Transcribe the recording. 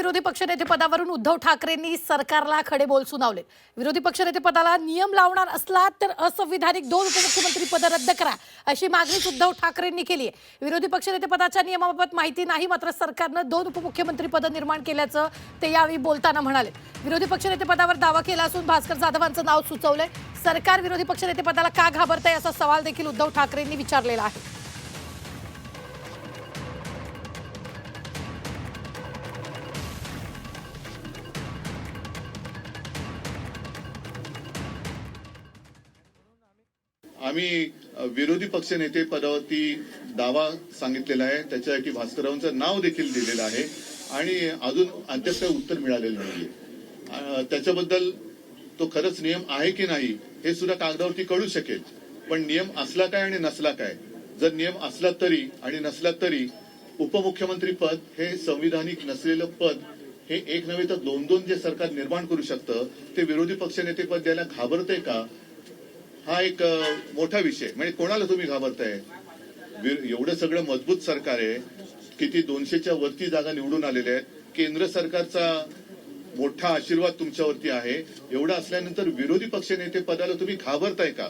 विरोधी पक्षनेते पदावरून उद्धव ठाकरेंनी सरकारला खडे बोल सुनावले। विरोधी पक्षनेते पदाला नियम लावणार असला तर असंविधानिक 2 उपमुख्यमंत्री पद रद्द करा अशी मागणी उद्धव ठाकरेंनी केली आहे। विरोधी पक्षनेते पदाच्या नियमाबाबत माहिती नाही, मात्र सरकारनं 2 उपमुख्यमंत्री पद निर्माण केल्याचं ते यावेळी बोलताना म्हणाले। विरोधी पक्षनेते पदावर दावा केला असून भास्कर जाधवांचं नाव सुचवलंय। सरकार विरोधी पक्षनेते पदाला का घाबरतंय असा सवाल देखील उद्धव ठाकरेंनी विचारलेला आहे। आम्ही विरोधी पक्षनेते पदावरती दावा सांगितलेला आहे, त्याच्यासाठी भास्कररावांचं नाव देखील दिलेलं आहे आणि अजून अद्याप काही उत्तर मिळालेलं नाहीये। त्याच्याबद्दल तो खरंच नियम आहे की नाही हे सुद्धा कागदावरती कळू शकेल, पण नियम असला काय आणि नसला काय, जर नियम असला तरी आणि नसला तरी उपमुख्यमंत्री पद हे संविधानिक नसलेलं पद हे एक नव्हे तर 2-2 जे सरकार निर्माण करू शकतं ते विरोधी पक्षनेते पद द्यायला घाबरतंय का, हा एक मोठा विषय। म्हणजे कोणाला तुम्ही घाबरताय? एवढं सगळं मजबूत सरकार आहे, किती 200च्या वरती जागा निवडून आलेल्या आहेत, केंद्र सरकारचा मोठा आशीर्वाद तुमच्यावरती आहे। एवढं असल्यानंतर विरोधी पक्षनेते पदाला तुम्ही घाबरताय का?